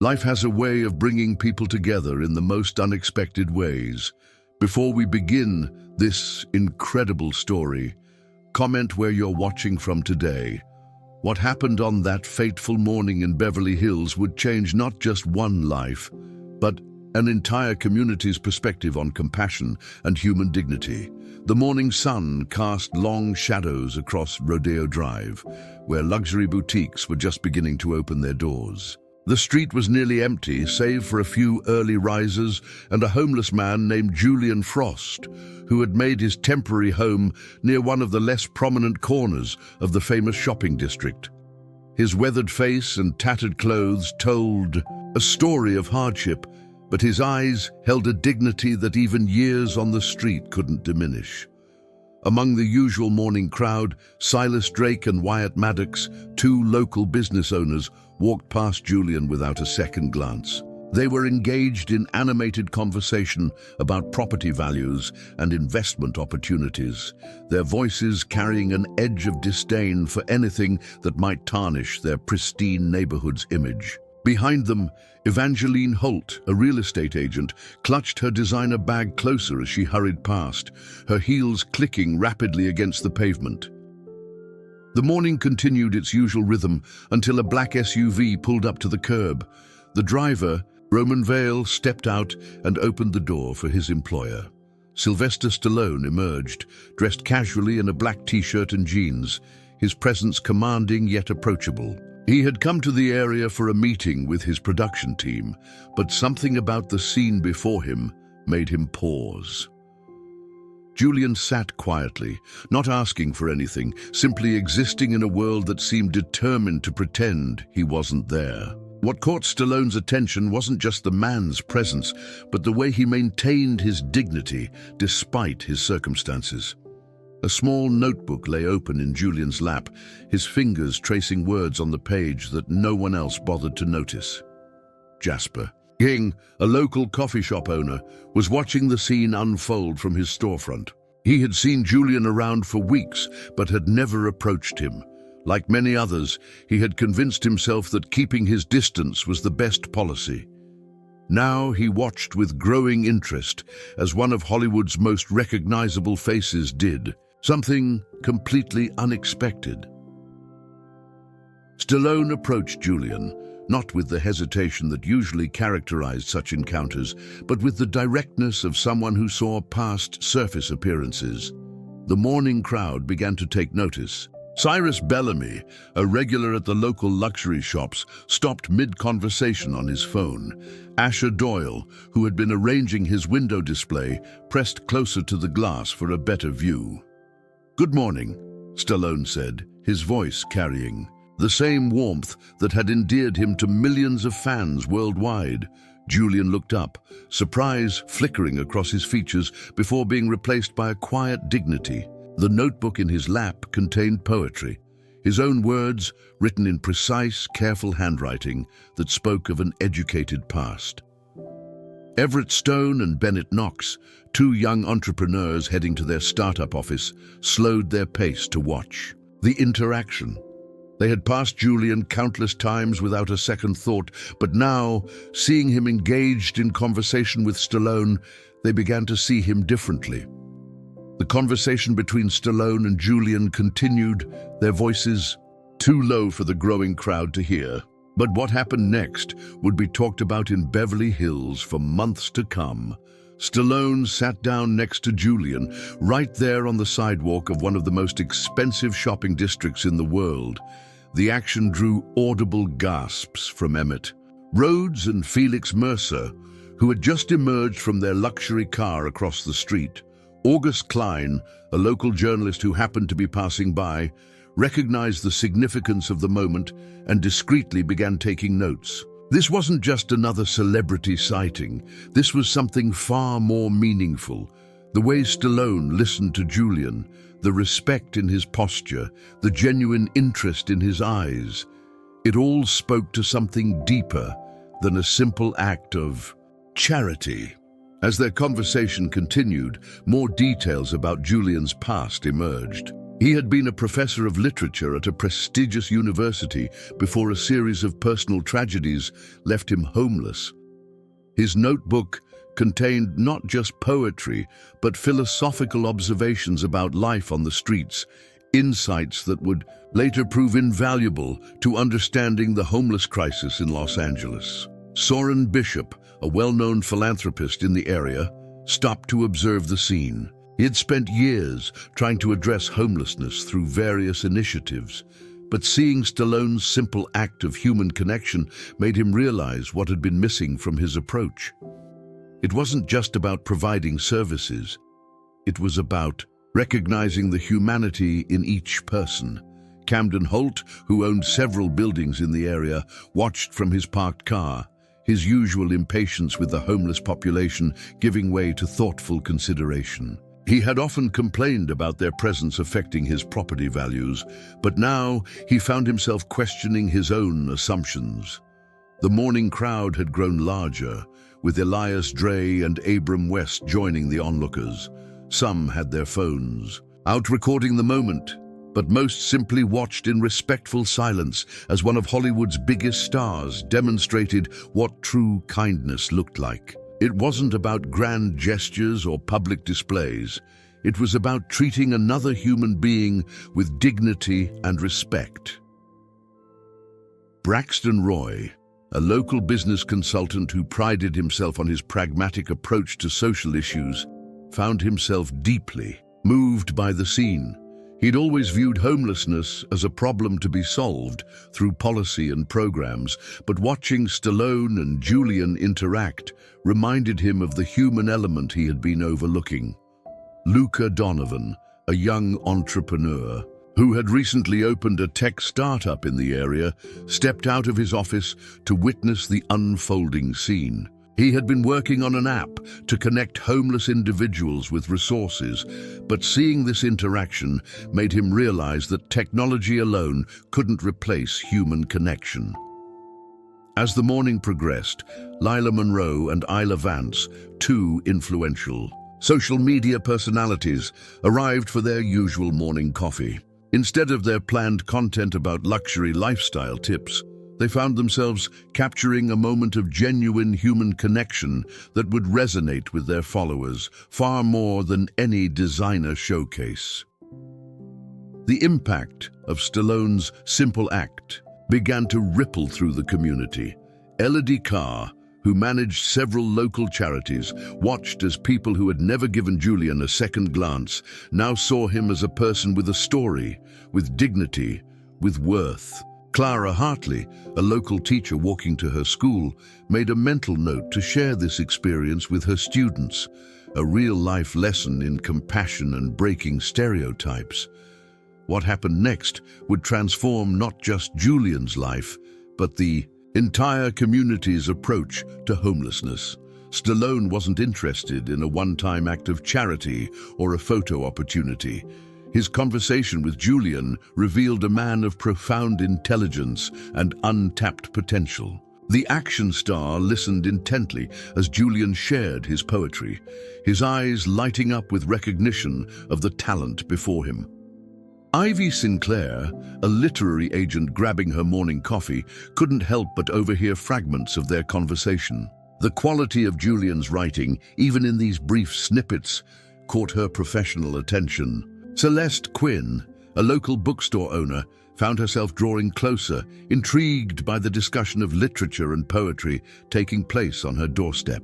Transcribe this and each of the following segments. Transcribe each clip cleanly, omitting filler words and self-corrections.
Life has a way of bringing people together in the most unexpected ways. Before we begin this incredible story, comment where you're watching from today. What happened on that fateful morning in Beverly Hills would change not just one life, but an entire community's perspective on compassion and human dignity. The morning sun cast long shadows across Rodeo Drive, where luxury boutiques were just beginning to open their doors. The street was nearly empty, save for a few early risers and a homeless man named Julian Frost, who had made his temporary home near one of the less prominent corners of the famous shopping district. His weathered face and tattered clothes told a story of hardship, but his eyes held a dignity that even years on the street couldn't diminish. Among the usual morning crowd, Silas Drake and Wyatt Maddox, two local business owners, walked past Julian without a second glance. They were engaged in animated conversation about property values and investment opportunities, their voices carrying an edge of disdain for anything that might tarnish their pristine neighborhood's image. Behind them, Evangeline Holt, a real estate agent, clutched her designer bag closer as she hurried past, her heels clicking rapidly against the pavement. The morning continued its usual rhythm until a black SUV pulled up to the curb. The driver, Roman Vale, stepped out and opened the door for his employer. Sylvester Stallone emerged, dressed casually in a black t-shirt and jeans, his presence commanding yet approachable. He had come to the area for a meeting with his production team, but something about the scene before him made him pause. Julian sat quietly, not asking for anything, simply existing in a world that seemed determined to pretend he wasn't there. What caught Stallone's attention wasn't just the man's presence, but the way he maintained his dignity despite his circumstances. A small notebook lay open in Julian's lap, his fingers tracing words on the page that no one else bothered to notice. Jasper King, a local coffee shop owner, was watching the scene unfold from his storefront. He had seen Julian around for weeks, but had never approached him. Like many others, he had convinced himself that keeping his distance was the best policy. Now he watched with growing interest as one of Hollywood's most recognizable faces did, something completely unexpected. Stallone approached Julian, not with the hesitation that usually characterized such encounters, but with the directness of someone who saw past surface appearances. The morning crowd began to take notice. Cyrus Bellamy, a regular at the local luxury shops, stopped mid-conversation on his phone. Asher Doyle, who had been arranging his window display, pressed closer to the glass for a better view. "Good morning," Stallone said, his voice carrying the same warmth that had endeared him to millions of fans worldwide. Julian looked up, surprise flickering across his features before being replaced by a quiet dignity. The notebook in his lap contained poetry, his own words written in precise, careful handwriting that spoke of an educated past. Everett Stone and Bennett Knox, two young entrepreneurs heading to their startup office, slowed their pace to watch. The interaction. They had passed Julian countless times without a second thought, but now, seeing him engaged in conversation with Stallone, they began to see him differently. The conversation between Stallone and Julian continued, their voices too low for the growing crowd to hear. But what happened next would be talked about in Beverly Hills for months to come. Stallone sat down next to Julian, right there on the sidewalk of one of the most expensive shopping districts in the world. The action drew audible gasps from Emmett. Rhodes and Felix Mercer, who had just emerged from their luxury car across the street. August Klein, a local journalist who happened to be passing by, recognized the significance of the moment and discreetly began taking notes. This wasn't just another celebrity sighting. This was something far more meaningful. The way Stallone listened to Julian, the respect in his posture, the genuine interest in his eyes. It all spoke to something deeper than a simple act of charity. As their conversation continued, more details about Julian's past emerged. He had been a professor of literature at a prestigious university before a series of personal tragedies left him homeless. His notebook contained not just poetry, but philosophical observations about life on the streets, insights that would later prove invaluable to understanding the homeless crisis in Los Angeles. Soren Bishop, a well-known philanthropist in the area, stopped to observe the scene. He had spent years trying to address homelessness through various initiatives, but seeing Stallone's simple act of human connection made him realize what had been missing from his approach. It wasn't just about providing services. It was about recognizing the humanity in each person. Camden Holt, who owned several buildings in the area, watched from his parked car, his usual impatience with the homeless population giving way to thoughtful consideration. He had often complained about their presence affecting his property values, but now he found himself questioning his own assumptions. The morning crowd had grown larger, with Elias Dre and Abram West joining the onlookers. Some had their phones out recording the moment, but most simply watched in respectful silence as one of Hollywood's biggest stars demonstrated what true kindness looked like. It wasn't about grand gestures or public displays. It was about treating another human being with dignity and respect. Braxton Roy, a local business consultant who prided himself on his pragmatic approach to social issues, found himself deeply moved by the scene. He'd always viewed homelessness as a problem to be solved through policy and programs, but watching Stallone and Julian interact reminded him of the human element he had been overlooking. Luca Donovan, a young entrepreneur who had recently opened a tech startup in the area, stepped out of his office to witness the unfolding scene. He had been working on an app to connect homeless individuals with resources, but seeing this interaction made him realize that technology alone couldn't replace human connection. As the morning progressed, Lila Monroe and Isla Vance, two influential social media personalities, arrived for their usual morning coffee. Instead of their planned content about luxury lifestyle tips, they found themselves capturing a moment of genuine human connection that would resonate with their followers far more than any designer showcase. The impact of Stallone's simple act began to ripple through the community. Elodie Carr, who managed several local charities, watched as people who had never given Julian a second glance now saw him as a person with a story, with dignity, with worth. Clara Hartley, a local teacher walking to her school, made a mental note to share this experience with her students, a real-life lesson in compassion and breaking stereotypes. What happened next would transform not just Julian's life, but the entire community's approach to homelessness. Stallone wasn't interested in a one-time act of charity or a photo opportunity. His conversation with Julian revealed a man of profound intelligence and untapped potential. The action star listened intently as Julian shared his poetry, his eyes lighting up with recognition of the talent before him. Ivy Sinclair, a literary agent grabbing her morning coffee, couldn't help but overhear fragments of their conversation. The quality of Julian's writing, even in these brief snippets, caught her professional attention. Celeste Quinn, a local bookstore owner, found herself drawing closer, intrigued by the discussion of literature and poetry taking place on her doorstep.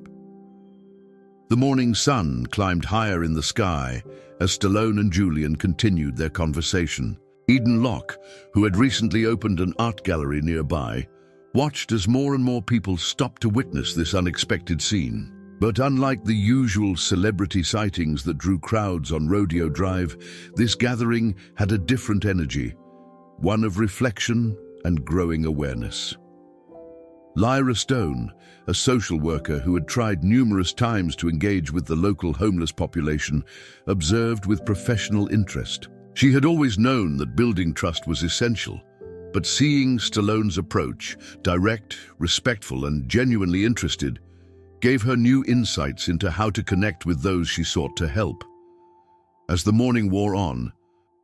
The morning sun climbed higher in the sky as Stallone and Julian continued their conversation. Eden Locke, who had recently opened an art gallery nearby, watched as more and more people stopped to witness this unexpected scene. But unlike the usual celebrity sightings that drew crowds on Rodeo Drive, this gathering had a different energy, one of reflection and growing awareness. Lyra Stone, a social worker who had tried numerous times to engage with the local homeless population, observed with professional interest. She had always known that building trust was essential, but seeing Stallone's approach, direct, respectful, and genuinely interested, gave her new insights into how to connect with those she sought to help. As the morning wore on,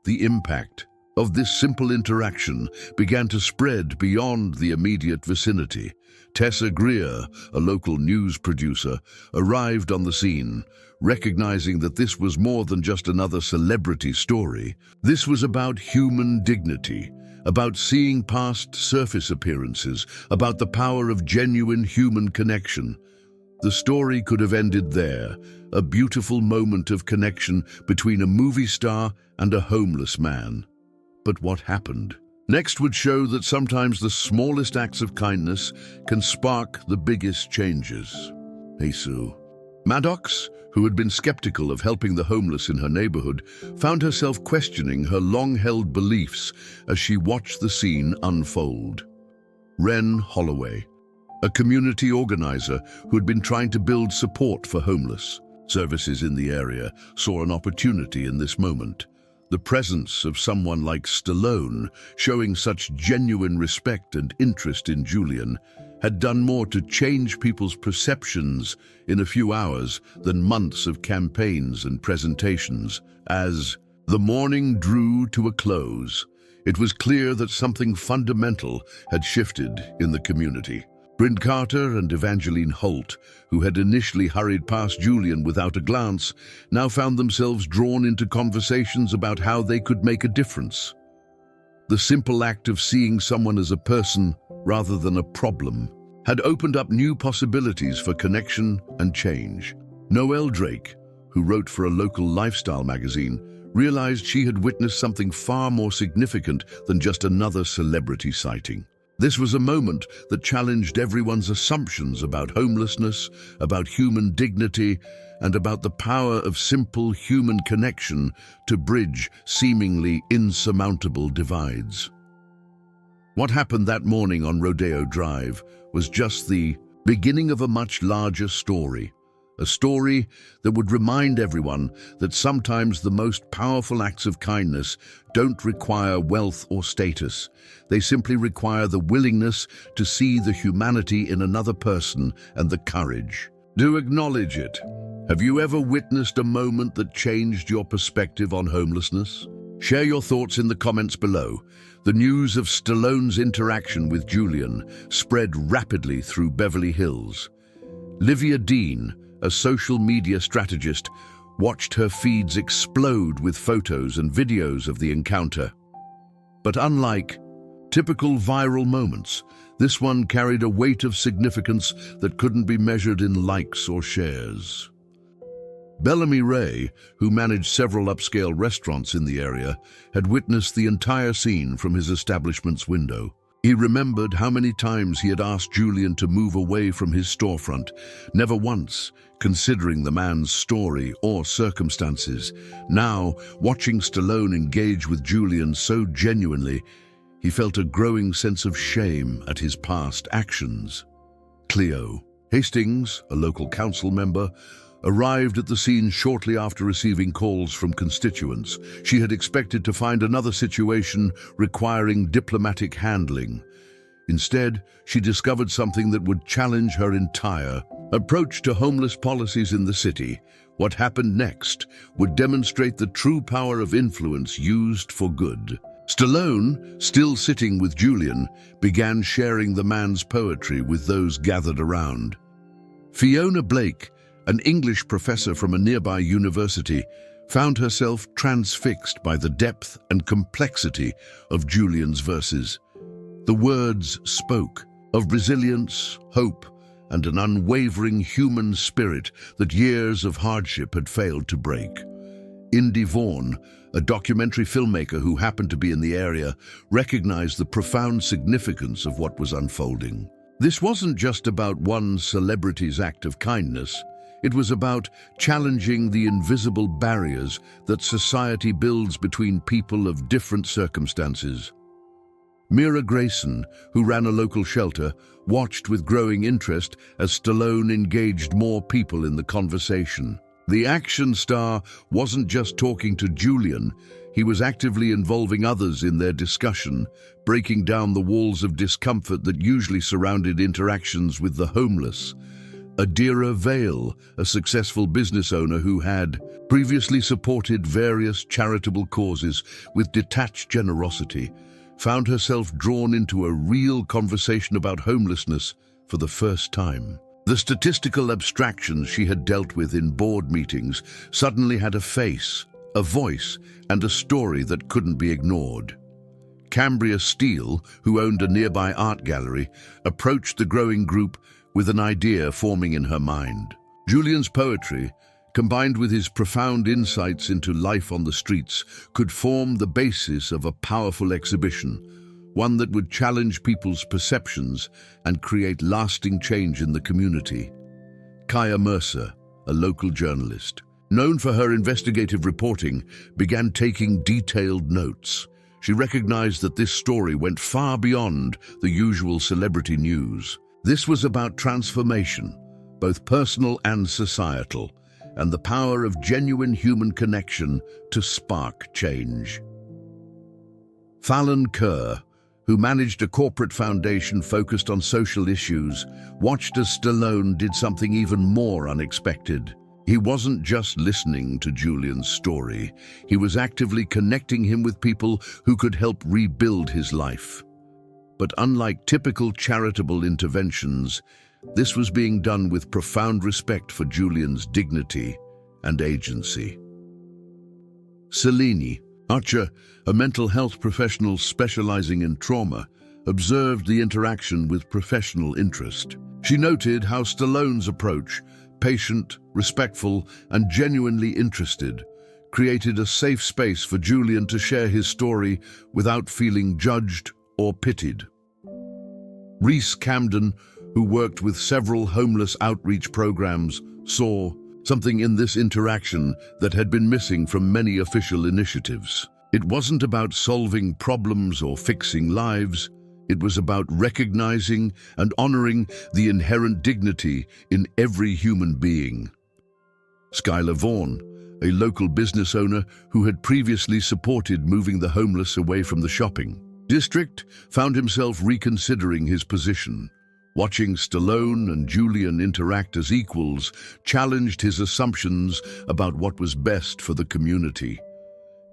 The impact of this simple interaction began to spread beyond the immediate vicinity. Tessa Greer, a local news producer, arrived on the scene, recognizing that this was more than just another celebrity story. This was about human dignity, about seeing past surface appearances, about the power of genuine human connection. The story could have ended there, a beautiful moment of connection between a movie star and a homeless man. But what happened next would show that sometimes the smallest acts of kindness can spark the biggest changes. Jesus. Maddox, who had been skeptical of helping the homeless in her neighborhood, found herself questioning her long-held beliefs as she watched the scene unfold. Ren Holloway, a community organizer who had been trying to build support for homeless services in the area, saw an opportunity in this moment. The presence of someone like Stallone, showing such genuine respect and interest in Julian, had done more to change people's perceptions in a few hours than months of campaigns and presentations. As the morning drew to a close, it was clear that something fundamental had shifted in the community. Bryn Carter and Evangeline Holt, who had initially hurried past Julian without a glance, now found themselves drawn into conversations about how they could make a difference. The simple act of seeing someone as a person rather than a problem had opened up new possibilities for connection and change. Noelle Drake, who wrote for a local lifestyle magazine, realized she had witnessed something far more significant than just another celebrity sighting. This was a moment that challenged everyone's assumptions about homelessness, about human dignity, and about the power of simple human connection to bridge seemingly insurmountable divides. What happened that morning on Rodeo Drive was just the beginning of a much larger story. A story that would remind everyone that sometimes the most powerful acts of kindness don't require wealth or status. They simply require the willingness to see the humanity in another person and the courage to acknowledge it. Have you ever witnessed a moment that changed your perspective on homelessness? Share your thoughts in the comments below. The news of Stallone's interaction with Julian spread rapidly through Beverly Hills. Livia Dean, a social media strategist, watched her feeds explode with photos and videos of the encounter. But unlike typical viral moments, this one carried a weight of significance that couldn't be measured in likes or shares. Bellamy Ray, who managed several upscale restaurants in the area, had witnessed the entire scene from his establishment's window. He remembered how many times he had asked Julian to move away from his storefront, never once considering the man's story or circumstances. Now, watching Stallone engage with Julian so genuinely, he felt a growing sense of shame at his past actions. Cleo Hastings, a local council member, arrived at the scene shortly after receiving calls from constituents. She had expected to find another situation requiring diplomatic handling. Instead, she discovered something that would challenge her entire approach to homeless policies in the city. What happened next would demonstrate the true power of influence used for good. Stallone, still sitting with Julian, began sharing the man's poetry with those gathered around. Fiona Blake, an English professor from a nearby university, found herself transfixed by the depth and complexity of Julian's verses. The words spoke of resilience, hope, and an unwavering human spirit that years of hardship had failed to break. Indy Vaughan, a documentary filmmaker who happened to be in the area, recognized the profound significance of what was unfolding. This wasn't just about one celebrity's act of kindness. It was about challenging the invisible barriers that society builds between people of different circumstances. Mira Grayson, who ran a local shelter, watched with growing interest as Stallone engaged more people in the conversation. The action star wasn't just talking to Julian, he was actively involving others in their discussion, breaking down the walls of discomfort that usually surrounded interactions with the homeless. Adira Vale, a successful business owner who had previously supported various charitable causes with detached generosity, found herself drawn into a real conversation about homelessness for the first time. The statistical abstractions she had dealt with in board meetings suddenly had a face, a voice, and a story that couldn't be ignored. Cambria Steele, who owned a nearby art gallery, approached the growing group with an idea forming in her mind. Julian's poetry, combined with his profound insights into life on the streets, could form the basis of a powerful exhibition, one that would challenge people's perceptions and create lasting change in the community. Kaya Mercer, a local journalist, known for her investigative reporting, began taking detailed notes. She recognized that this story went far beyond the usual celebrity news. This was about transformation, both personal and societal, and the power of genuine human connection to spark change. Fallon Kerr, who managed a corporate foundation focused on social issues, watched as Stallone did something even more unexpected. He wasn't just listening to Julian's story, he was actively connecting him with people who could help rebuild his life. But unlike typical charitable interventions, this was being done with profound respect for Julian's dignity and agency. Selene Archer, a mental health professional specializing in trauma, observed the interaction with professional interest. She noted how Stallone's approach, patient, respectful, and genuinely interested, created a safe space for Julian to share his story without feeling judged or pitied. Reese Camden, who worked with several homeless outreach programs, saw something in this interaction that had been missing from many official initiatives. It wasn't about solving problems or fixing lives. It was about recognizing and honoring the inherent dignity in every human being. Skylar Vaughan, a local business owner who had previously supported moving the homeless away from the shopping district, found himself reconsidering his position. Watching Stallone and Julian interact as equals challenged his assumptions about what was best for the community.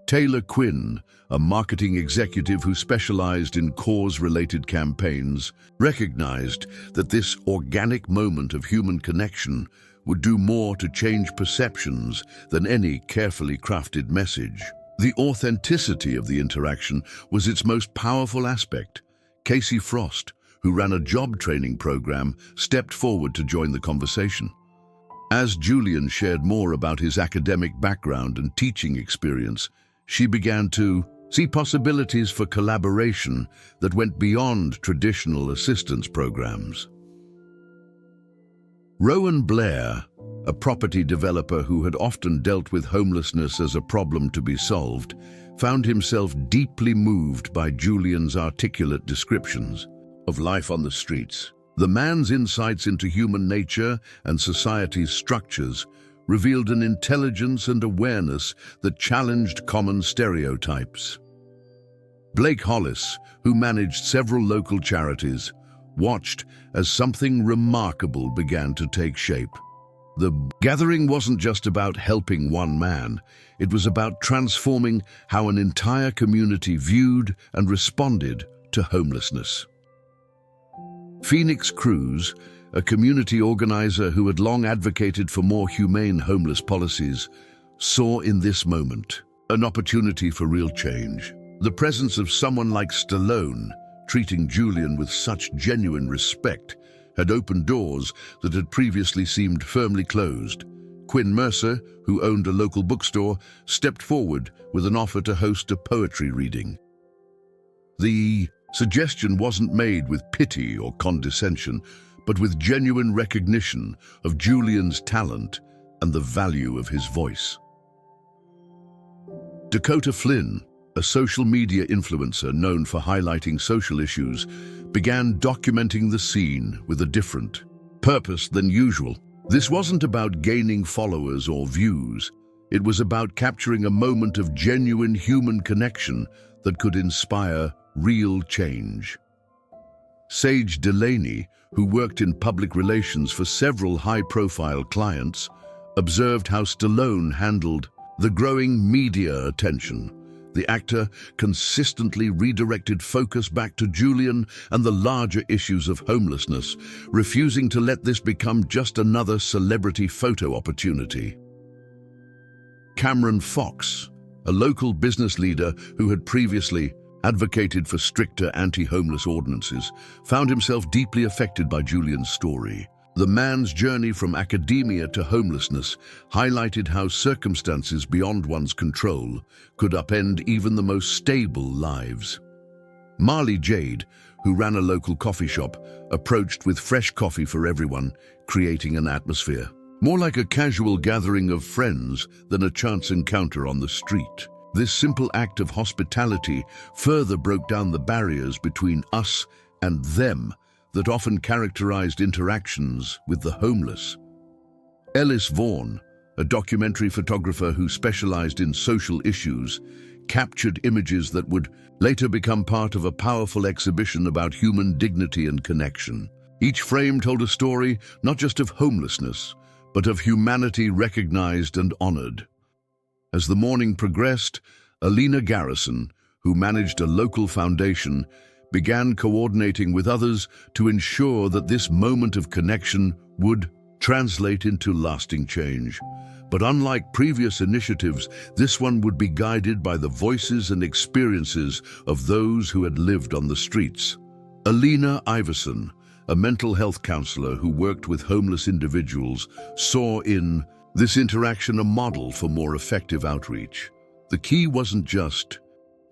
Taylor Quinn, a marketing executive who specialized in cause-related campaigns, recognized that this organic moment of human connection would do more to change perceptions than any carefully crafted message. The authenticity of the interaction was its most powerful aspect. Casey Frost, who ran a job training program, stepped forward to join the conversation. As Julian shared more about his academic background and teaching experience, she began to see possibilities for collaboration that went beyond traditional assistance programs. Rowan Blair, a property developer who had often dealt with homelessness as a problem to be solved, found himself deeply moved by Julian's articulate descriptions of life on the streets. The man's insights into human nature and society's structures revealed an intelligence and awareness that challenged common stereotypes. Blake Hollis, who managed several local charities, watched as something remarkable began to take shape. The gathering wasn't just about helping one man, it was about transforming how an entire community viewed and responded to homelessness. Phoenix Cruz, a community organizer who had long advocated for more humane homeless policies, saw in this moment an opportunity for real change. The presence of someone like Stallone, treating Julian with such genuine respect, had opened doors that had previously seemed firmly closed. Quinn Mercer, who owned a local bookstore, stepped forward with an offer to host a poetry reading. The suggestion wasn't made with pity or condescension, but with genuine recognition of Julian's talent and the value of his voice. Dakota Flynn, a social media influencer known for highlighting social issues, began documenting the scene with a different purpose than usual. This wasn't about gaining followers or views. It was about capturing a moment of genuine human connection that could inspire real change. Sage Delaney, who worked in public relations for several high-profile clients, observed how Stallone handled the growing media attention. The actor consistently redirected focus back to Julian and the larger issues of homelessness, refusing to let this become just another celebrity photo opportunity. Cameron Fox, a local business leader who had previously advocated for stricter anti-homeless ordinances, found himself deeply affected by Julian's story. The man's journey from academia to homelessness highlighted how circumstances beyond one's control could upend even the most stable lives. Marley Jade, who ran a local coffee shop, approached with fresh coffee for everyone, creating an atmosphere more like a casual gathering of friends than a chance encounter on the street. This simple act of hospitality further broke down the barriers between us and them that often characterized interactions with the homeless. Ellis Vaughan, a documentary photographer who specialized in social issues, captured images that would later become part of a powerful exhibition about human dignity and connection. Each frame told a story not just of homelessness, but of humanity recognized and honored. As the morning progressed, Alina Garrison, who managed a local foundation, began coordinating with others to ensure that this moment of connection would translate into lasting change. But unlike previous initiatives, this one would be guided by the voices and experiences of those who had lived on the streets. Alina Iverson, a mental health counselor who worked with homeless individuals, saw in this interaction a model for more effective outreach. The key wasn't just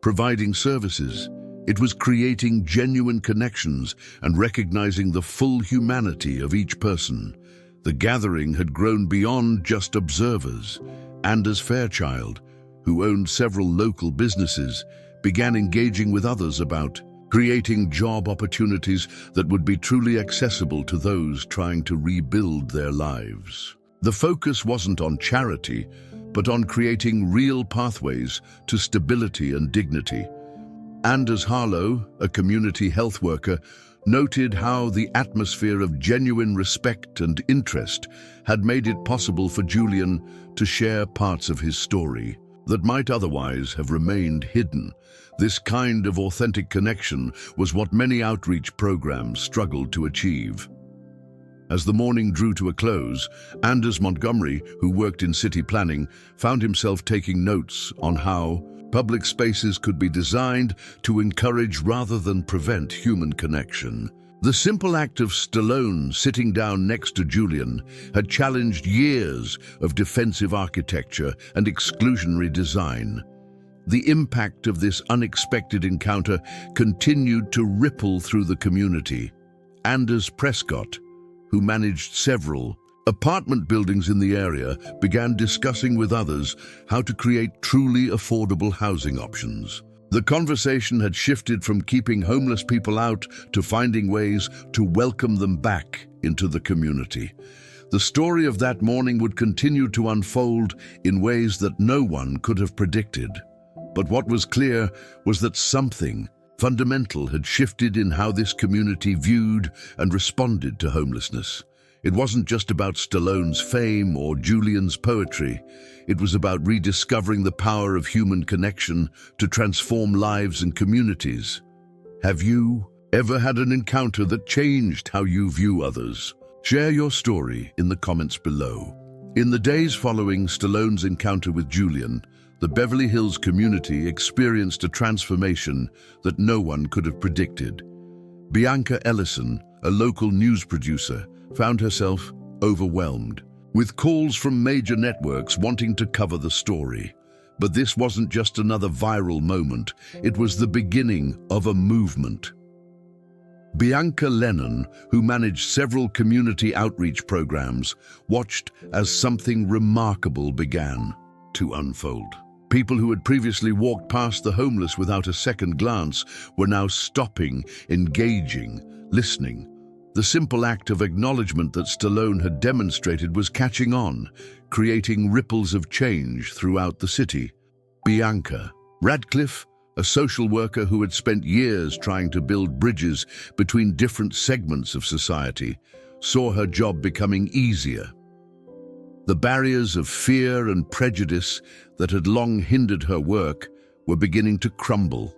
providing services. It was creating genuine connections and recognizing the full humanity of each person. The gathering had grown beyond just observers. Anders Fairchild, who owned several local businesses, began engaging with others about creating job opportunities that would be truly accessible to those trying to rebuild their lives. The focus wasn't on charity, but on creating real pathways to stability and dignity. Anders Harlow, a community health worker, noted how the atmosphere of genuine respect and interest had made it possible for Julian to share parts of his story that might otherwise have remained hidden. This kind of authentic connection was what many outreach programs struggled to achieve. As the morning drew to a close, Anders Montgomery, who worked in city planning, found himself taking notes on how public spaces could be designed to encourage rather than prevent human connection. The simple act of Stallone sitting down next to Julian had challenged years of defensive architecture and exclusionary design. The impact of this unexpected encounter continued to ripple through the community. Anders Prescott, who managed several apartment buildings in the area, began discussing with others how to create truly affordable housing options. The conversation had shifted from keeping homeless people out to finding ways to welcome them back into the community. The story of that morning would continue to unfold in ways that no one could have predicted. But what was clear was that something fundamental had shifted in how this community viewed and responded to homelessness. It wasn't just about Stallone's fame or Julian's poetry. It was about rediscovering the power of human connection to transform lives and communities. Have you ever had an encounter that changed how you view others? Share your story in the comments below. In the days following Stallone's encounter with Julian, the Beverly Hills community experienced a transformation that no one could have predicted. Bianca Ellison, a local news producer, found herself overwhelmed, with calls from major networks wanting to cover the story. But this wasn't just another viral moment, it was the beginning of a movement. Bianca Lennon, who managed several community outreach programs, watched as something remarkable began to unfold. People who had previously walked past the homeless without a second glance were now stopping, engaging, listening. The simple act of acknowledgement that Stallone had demonstrated was catching on, creating ripples of change throughout the city. Bianca Radcliffe, a social worker who had spent years trying to build bridges between different segments of society, saw her job becoming easier. The barriers of fear and prejudice that had long hindered her work were beginning to crumble.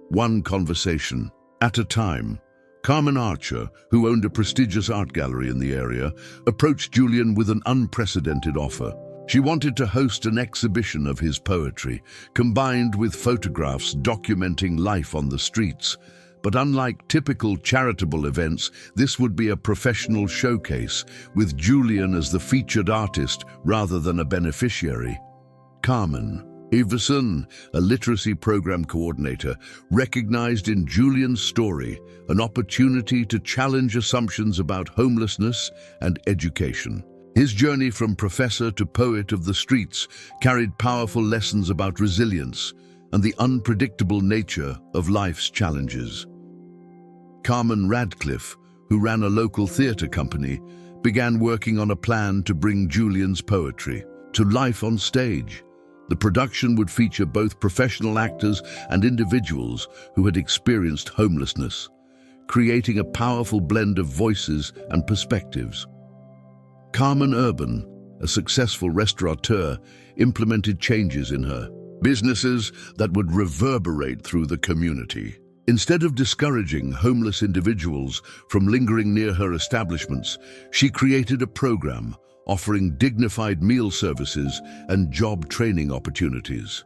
One conversation at a time, Carmen Archer, who owned a prestigious art gallery in the area, approached Julian with an unprecedented offer. She wanted to host an exhibition of his poetry, combined with photographs documenting life on the streets. But unlike typical charitable events, this would be a professional showcase, with Julian as the featured artist rather than a beneficiary. Carmen Iverson, a literacy program coordinator, recognized in Julian's story an opportunity to challenge assumptions about homelessness and education. His journey from professor to poet of the streets carried powerful lessons about resilience and the unpredictable nature of life's challenges. Carmen Radcliffe, who ran a local theatre company, began working on a plan to bring Julian's poetry to life on stage. The production would feature both professional actors and individuals who had experienced homelessness, creating a powerful blend of voices and perspectives. Carmen Urban, a successful restaurateur, implemented changes in her businesses that would reverberate through the community. Instead of discouraging homeless individuals from lingering near her establishments, she created a program offering dignified meal services and job training opportunities.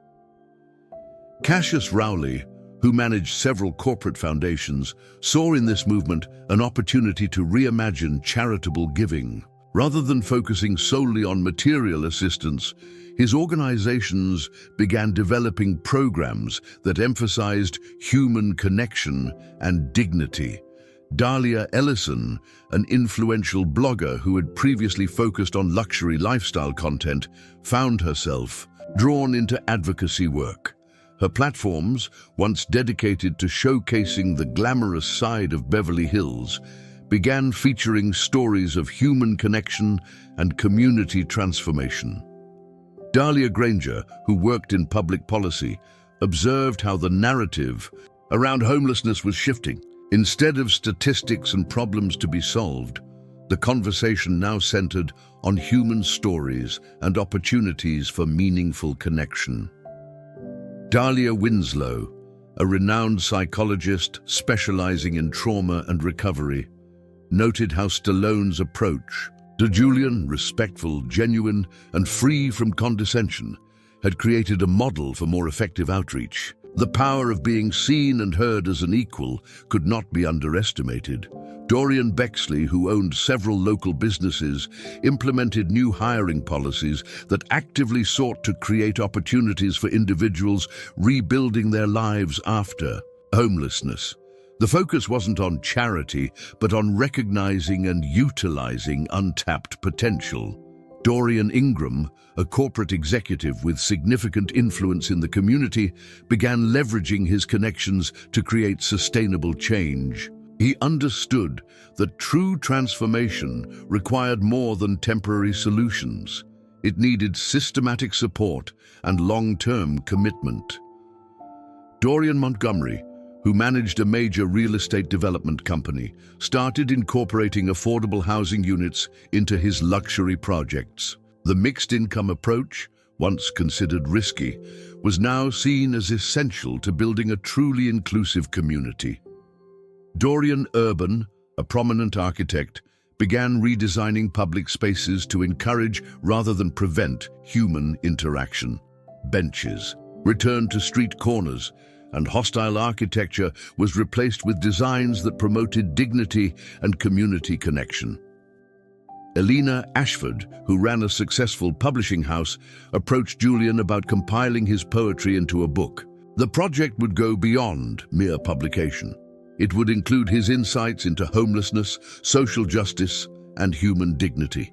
Cassius Rowley, who managed several corporate foundations, saw in this movement an opportunity to reimagine charitable giving. Rather than focusing solely on material assistance, his organizations began developing programs that emphasized human connection and dignity. Dahlia Ellison, an influential blogger who had previously focused on luxury lifestyle content, found herself drawn into advocacy work. Her platforms, once dedicated to showcasing the glamorous side of Beverly Hills, began featuring stories of human connection and community transformation. Dahlia Granger, who worked in public policy, observed how the narrative around homelessness was shifting. Instead of statistics and problems to be solved, the conversation now centered on human stories and opportunities for meaningful connection. Dahlia Winslow, a renowned psychologist specializing in trauma and recovery, noted how Stallone's approach to Julian, respectful, genuine, and free from condescension, had created a model for more effective outreach. The power of being seen and heard as an equal could not be underestimated. Dorian Bexley, who owned several local businesses, implemented new hiring policies that actively sought to create opportunities for individuals rebuilding their lives after homelessness. The focus wasn't on charity, but on recognizing and utilizing untapped potential. Dorian Ingram, a corporate executive with significant influence in the community, began leveraging his connections to create sustainable change. He understood that true transformation required more than temporary solutions. It needed systematic support and long-term commitment. Dorian Montgomery, who managed a major real estate development company, started incorporating affordable housing units into his luxury projects. The mixed-income approach, once considered risky, was now seen as essential to building a truly inclusive community. Dorian Urban, a prominent architect, began redesigning public spaces to encourage rather than prevent human interaction. Benches returned to street corners, and hostile architecture was replaced with designs that promoted dignity and community connection. Elena Ashford, who ran a successful publishing house, approached Julian about compiling his poetry into a book. The project would go beyond mere publication. It would include his insights into homelessness, social justice, and human dignity.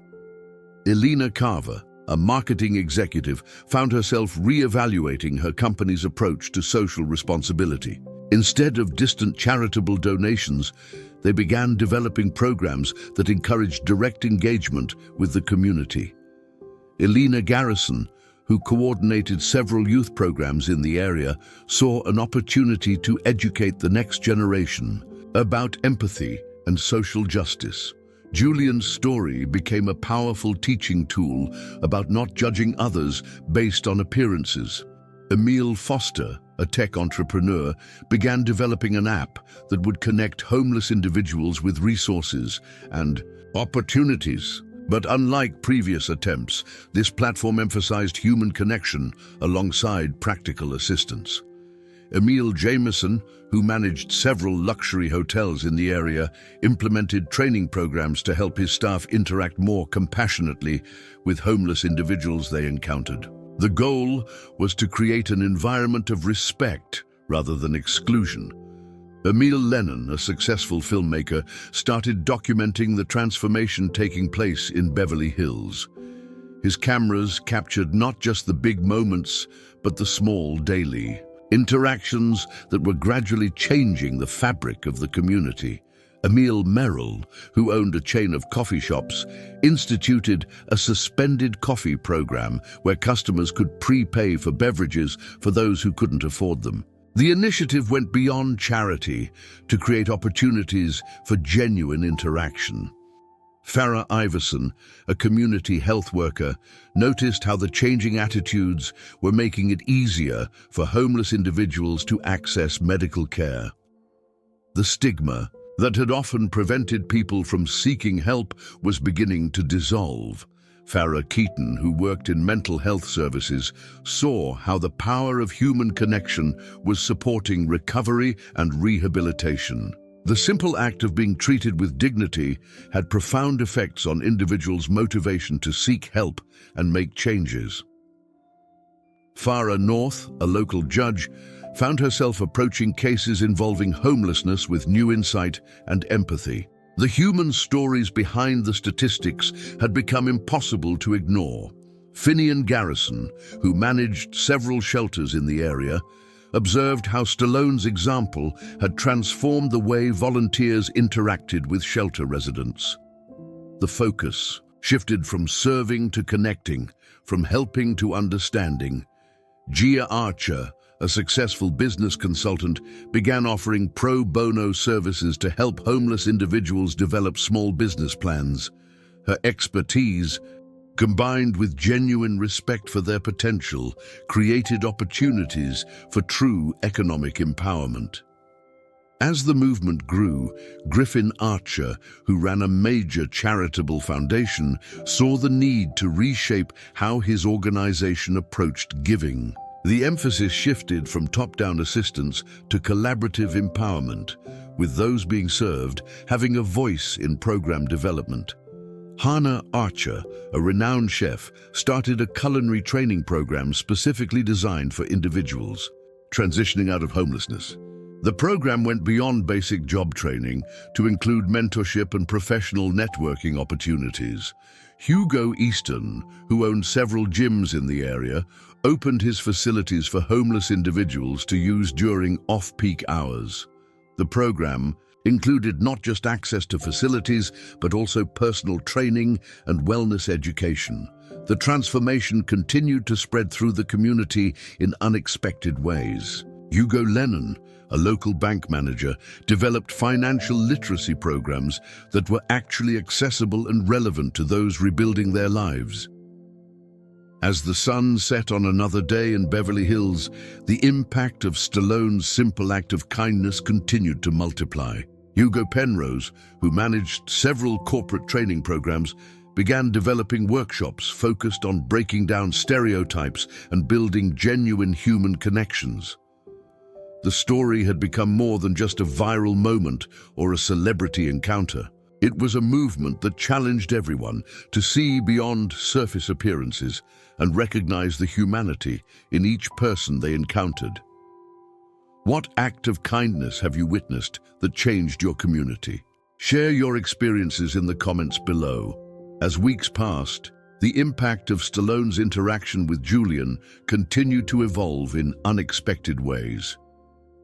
Elena Carver, a marketing executive, found herself re-evaluating her company's approach to social responsibility. Instead of distant charitable donations, they began developing programs that encouraged direct engagement with the community. Elena Garrison, who coordinated several youth programs in the area, saw an opportunity to educate the next generation about empathy and social justice. Julian's story became a powerful teaching tool about not judging others based on appearances. Emil Foster, a tech entrepreneur, began developing an app that would connect homeless individuals with resources and opportunities. But unlike previous attempts, this platform emphasized human connection alongside practical assistance. Emil Jameson, who managed several luxury hotels in the area, implemented training programs to help his staff interact more compassionately with homeless individuals they encountered. The goal was to create an environment of respect rather than exclusion. Emil Lennon, a successful filmmaker, started documenting the transformation taking place in Beverly Hills. His cameras captured not just the big moments, but the small daily interactions that were gradually changing the fabric of the community. Emil Merrill, who owned a chain of coffee shops, instituted a suspended coffee program where customers could prepay for beverages for those who couldn't afford them. The initiative went beyond charity to create opportunities for genuine interaction. Farah Iverson, a community health worker, noticed how the changing attitudes were making it easier for homeless individuals to access medical care. The stigma that had often prevented people from seeking help was beginning to dissolve. Farah Keaton, who worked in mental health services, saw how the power of human connection was supporting recovery and rehabilitation. The simple act of being treated with dignity had profound effects on individuals' motivation to seek help and make changes. Farah North, a local judge, found herself approaching cases involving homelessness with new insight and empathy. The human stories behind the statistics had become impossible to ignore. Finian Garrison, who managed several shelters in the area, observed how Stallone's example had transformed the way volunteers interacted with shelter residents. The focus shifted from serving to connecting, from helping to understanding. Gia Archer, a successful business consultant, began offering pro bono services to help homeless individuals develop small business plans. Her expertise, combined with genuine respect for their potential, created opportunities for true economic empowerment. As the movement grew, Griffin Archer, who ran a major charitable foundation, saw the need to reshape how his organization approached giving. The emphasis shifted from top-down assistance to collaborative empowerment, with those being served having a voice in program development. Hannah Archer, a renowned chef, started a culinary training program specifically designed for individuals transitioning out of homelessness. The program went beyond basic job training to include mentorship and professional networking opportunities. Hugo Easton, who owned several gyms in the area, opened his facilities for homeless individuals to use during off-peak hours. The program included not just access to facilities, but also personal training and wellness education. The transformation continued to spread through the community in unexpected ways. Hugo Lennon, a local bank manager, developed financial literacy programs that were actually accessible and relevant to those rebuilding their lives. As the sun set on another day in Beverly Hills, the impact of Stallone's simple act of kindness continued to multiply. Hugo Penrose, who managed several corporate training programs, began developing workshops focused on breaking down stereotypes and building genuine human connections. The story had become more than just a viral moment or a celebrity encounter. It was a movement that challenged everyone to see beyond surface appearances and recognize the humanity in each person they encountered. What act of kindness have you witnessed that changed your community? Share your experiences in the comments below. As weeks passed, the impact of Stallone's interaction with Julian continued to evolve in unexpected ways.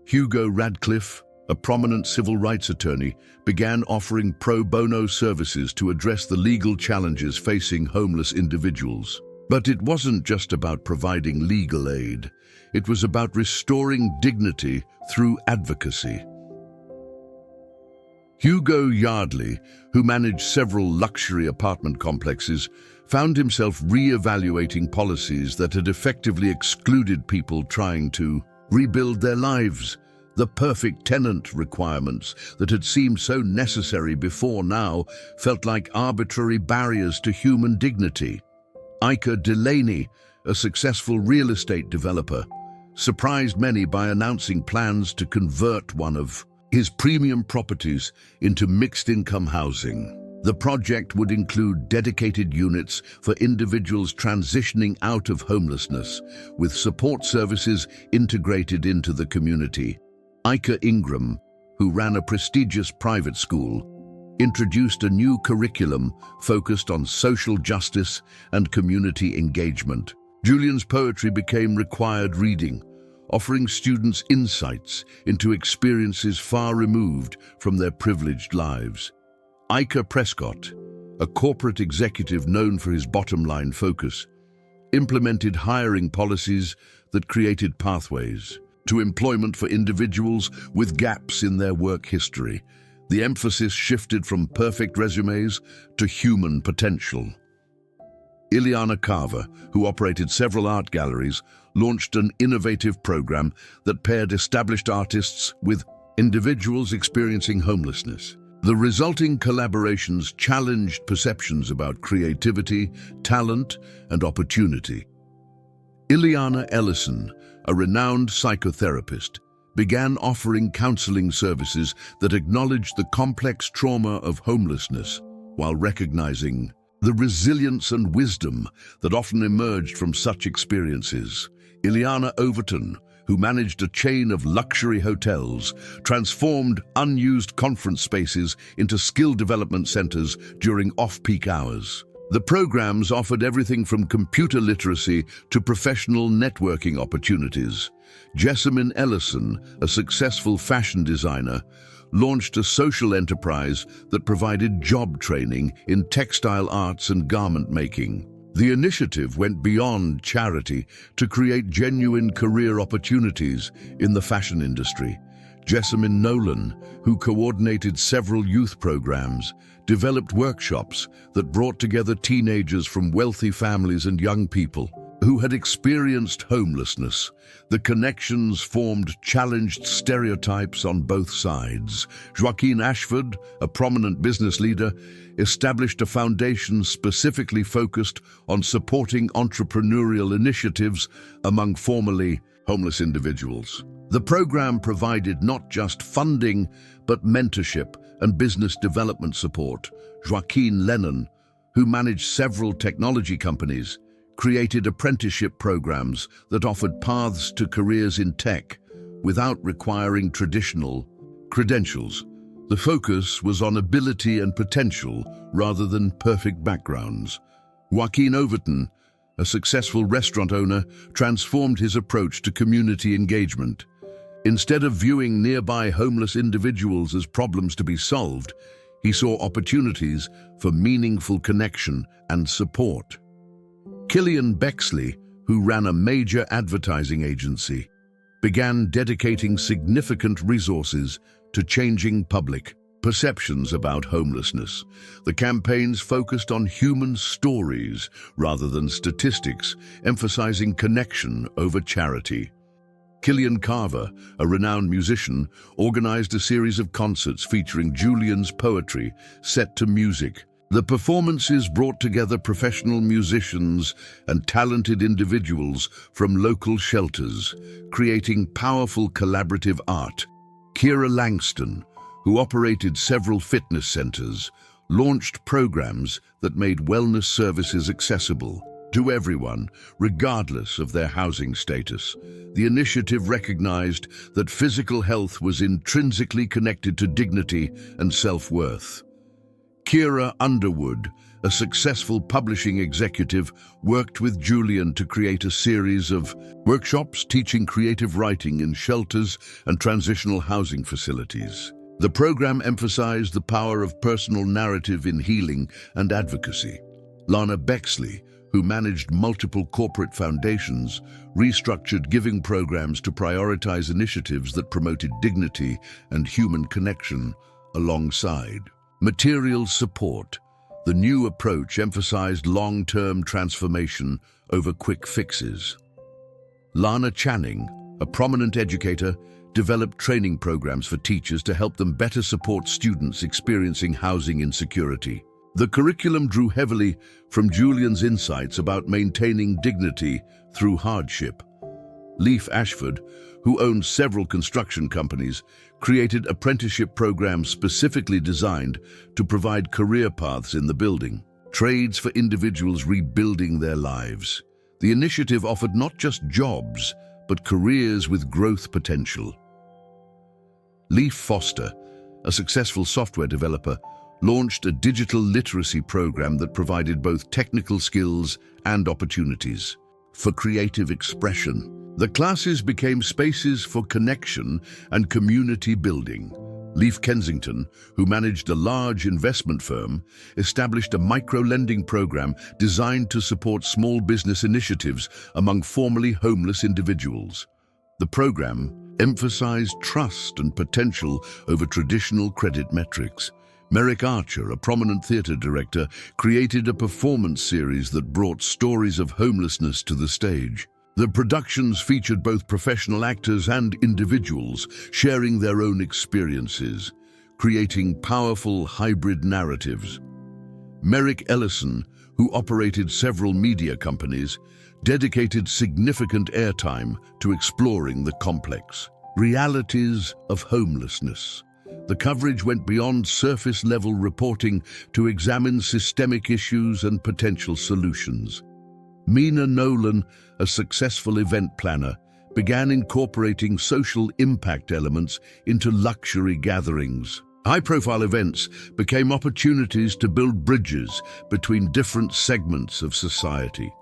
Hugo Radcliffe, a prominent civil rights attorney, began offering pro bono services to address the legal challenges facing homeless individuals. But it wasn't just about providing legal aid. It was about restoring dignity through advocacy. Hugo Yardley, who managed several luxury apartment complexes, found himself re-evaluating policies that had effectively excluded people trying to rebuild their lives. The perfect tenant requirements that had seemed so necessary before now felt like arbitrary barriers to human dignity. Iker Delaney, a successful real estate developer, surprised many by announcing plans to convert one of his premium properties into mixed-income housing. The project would include dedicated units for individuals transitioning out of homelessness, with support services integrated into the community. Iker Ingram, who ran a prestigious private school, introduced a new curriculum focused on social justice and community engagement. Julian's poetry became required reading, offering students insights into experiences far removed from their privileged lives. Iker Prescott, a corporate executive known for his bottom-line focus, implemented hiring policies that created pathways to employment for individuals with gaps in their work history. The emphasis shifted from perfect resumes to human potential. Ileana Carver, who operated several art galleries, launched an innovative program that paired established artists with individuals experiencing homelessness. The resulting collaborations challenged perceptions about creativity, talent, and opportunity. Ileana Ellison, a renowned psychotherapist, began offering counseling services that acknowledged the complex trauma of homelessness while recognizing the resilience and wisdom that often emerged from such experiences. Ileana Overton, who managed a chain of luxury hotels, transformed unused conference spaces into skill development centers during off-peak hours. The programs offered everything from computer literacy to professional networking opportunities. Jessamine Ellison, a successful fashion designer, launched a social enterprise that provided job training in textile arts and garment making. The initiative went beyond charity to create genuine career opportunities in the fashion industry. Jessamine Nolan, who coordinated several youth programs, developed workshops that brought together teenagers from wealthy families and young people who had experienced homelessness. The connections formed challenged stereotypes on both sides. Joaquin Ashford, a prominent business leader, established a foundation specifically focused on supporting entrepreneurial initiatives among formerly homeless individuals. The program provided not just funding, but mentorship and business development support. Joaquin Lennon, who managed several technology companies, created apprenticeship programs that offered paths to careers in tech without requiring traditional credentials. The focus was on ability and potential rather than perfect backgrounds. Joaquin Overton, a successful restaurant owner, transformed his approach to community engagement. Instead of viewing nearby homeless individuals as problems to be solved, he saw opportunities for meaningful connection and support. Killian Bexley, who ran a major advertising agency, began dedicating significant resources to changing public perceptions about homelessness. The campaigns focused on human stories rather than statistics, emphasizing connection over charity. Killian Carver, a renowned musician, organized a series of concerts featuring Julian's poetry set to music. The performances brought together professional musicians and talented individuals from local shelters, creating powerful collaborative art. Kira Langston, who operated several fitness centers, launched programs that made wellness services accessible to everyone, regardless of their housing status. The initiative recognized that physical health was intrinsically connected to dignity and self-worth. Kira Underwood, a successful publishing executive, worked with Julian to create a series of workshops teaching creative writing in shelters and transitional housing facilities. The program emphasized the power of personal narrative in healing and advocacy. Lana Bexley, who managed multiple corporate foundations, restructured giving programs to prioritize initiatives that promoted dignity and human connection alongside material support. The new approach emphasized long-term transformation over quick fixes. Lana Channing, a prominent educator, developed training programs for teachers to help them better support students experiencing housing insecurity. The curriculum drew heavily from Julian's insights about maintaining dignity through hardship. Leif Ashford, who owned several construction companies, created apprenticeship programs specifically designed to provide career paths in the building, trades for individuals rebuilding their lives. The initiative offered not just jobs, but careers with growth potential. Leif Foster, a successful software developer, launched a digital literacy program that provided both technical skills and opportunities for creative expression. The classes became spaces for connection and community building. Leif Kensington, who managed a large investment firm, established a micro-lending program designed to support small business initiatives among formerly homeless individuals. The program emphasized trust and potential over traditional credit metrics. Merrick Archer, a prominent theater director, created a performance series that brought stories of homelessness to the stage. The productions featured both professional actors and individuals sharing their own experiences, creating powerful hybrid narratives. Merrick Ellison, who operated several media companies, dedicated significant airtime to exploring the complex realities of homelessness. The coverage went beyond surface-level reporting to examine systemic issues and potential solutions. Mina Nolan, a successful event planner, began incorporating social impact elements into luxury gatherings. High-profile events became opportunities to build bridges between different segments of society.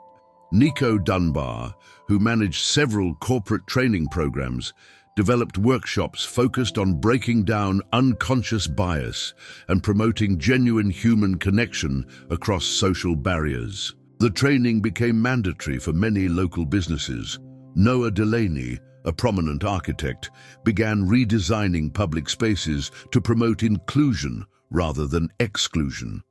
Nico Dunbar, who managed several corporate training programs, developed workshops focused on breaking down unconscious bias and promoting genuine human connection across social barriers. The training became mandatory for many local businesses. Noah Delaney, a prominent architect, began redesigning public spaces to promote inclusion rather than exclusion.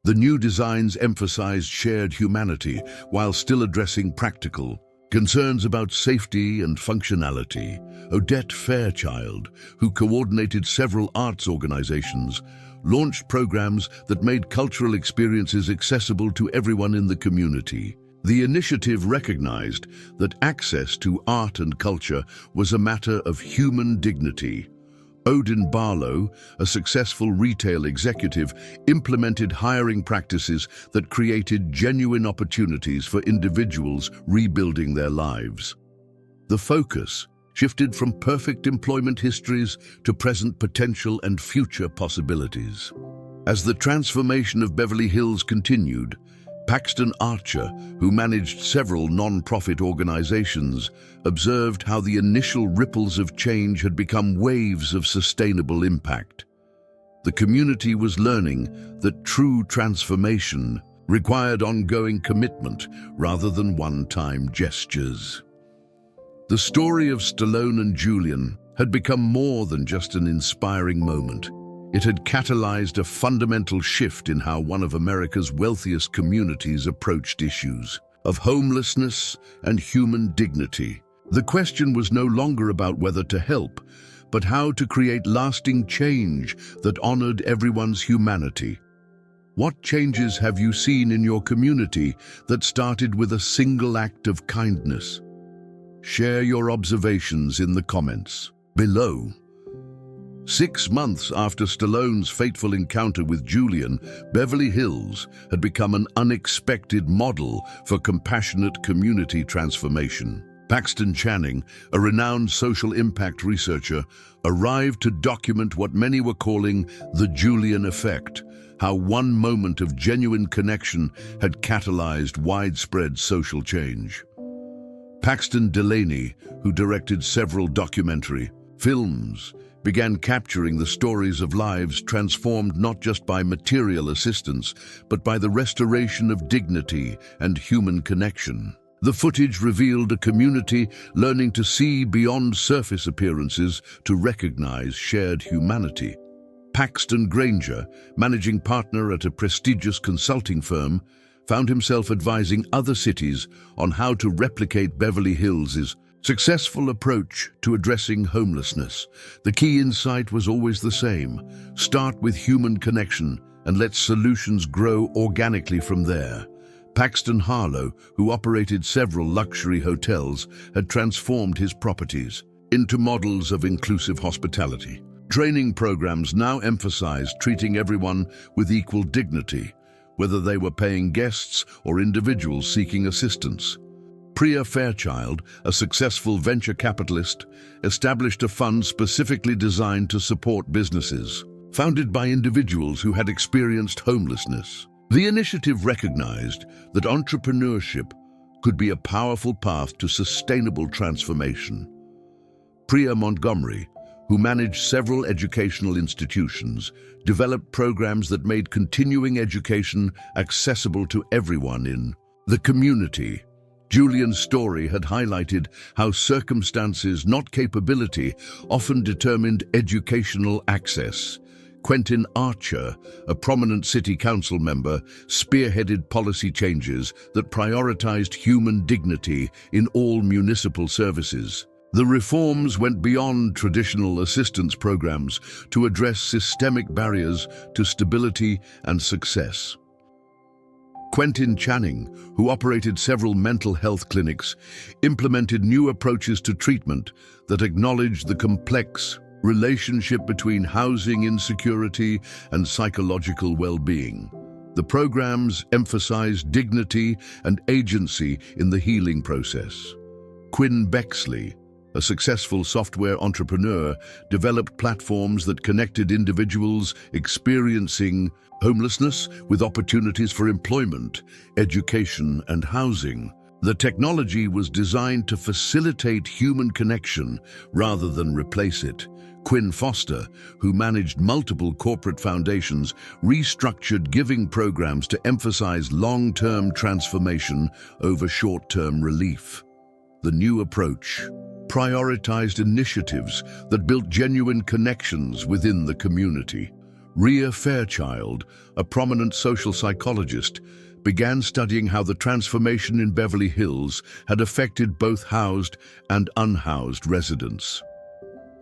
The new designs emphasized shared humanity while still addressing practical concerns about safety and functionality. Odette Fairchild, who coordinated several arts organizations, launched programs that made cultural experiences accessible to everyone in the community. The initiative recognized that access to art and culture was a matter of human dignity. Odin Barlow, a successful retail executive, implemented hiring practices that created genuine opportunities for individuals rebuilding their lives. The focus shifted from perfect employment histories to present potential and future possibilities. As the transformation of Beverly Hills continued, Paxton Archer, who managed several non-profit organizations, observed how the initial ripples of change had become waves of sustainable impact. The community was learning that true transformation required ongoing commitment rather than one-time gestures. The story of Stallone and Julian had become more than just an inspiring moment. It had catalyzed a fundamental shift in how one of America's wealthiest communities approached issues of homelessness and human dignity. The question was no longer about whether to help, but how to create lasting change that honored everyone's humanity. What changes have you seen in your community that started with a single act of kindness? Share your observations in the comments below. 6 months after Stallone's fateful encounter with Julian, Beverly Hills had become an unexpected model for compassionate community transformation. Paxton Channing, a renowned social impact researcher, arrived to document what many were calling the Julian effect, how one moment of genuine connection had catalyzed widespread social change. Paxton Delaney, who directed several documentary films, began capturing the stories of lives transformed not just by material assistance, but by the restoration of dignity and human connection. The footage revealed a community learning to see beyond surface appearances to recognize shared humanity. Paxton Granger, managing partner at a prestigious consulting firm, found himself advising other cities on how to replicate Beverly Hills' successful approach to addressing homelessness. The key insight was always the same: start with human connection and let solutions grow organically from there. Paxton Harlow, who operated several luxury hotels, had transformed his properties into models of inclusive hospitality. Training programs now emphasized treating everyone with equal dignity, whether they were paying guests or individuals seeking assistance. Priya Fairchild, a successful venture capitalist, established a fund specifically designed to support businesses, founded by individuals who had experienced homelessness. The initiative recognized that entrepreneurship could be a powerful path to sustainable transformation. Priya Montgomery, who managed several educational institutions, developed programs that made continuing education accessible to everyone in the community. Julian's story had highlighted how circumstances, not capability, often determined educational access. Quentin Archer, a prominent city council member, spearheaded policy changes that prioritized human dignity in all municipal services. The reforms went beyond traditional assistance programs to address systemic barriers to stability and success. Quentin Channing, who operated several mental health clinics, implemented new approaches to treatment that acknowledged the complex relationship between housing insecurity and psychological well-being. The programs emphasized dignity and agency in the healing process. Quinn Bexley, a successful software entrepreneur, developed platforms that connected individuals experiencing homelessness with opportunities for employment, education, and housing. The technology was designed to facilitate human connection rather than replace it. Quinn Foster, who managed multiple corporate foundations, restructured giving programs to emphasize long-term transformation over short-term relief. The new approach prioritized initiatives that built genuine connections within the community. Rhea Fairchild, a prominent social psychologist, began studying how the transformation in Beverly Hills had affected both housed and unhoused residents.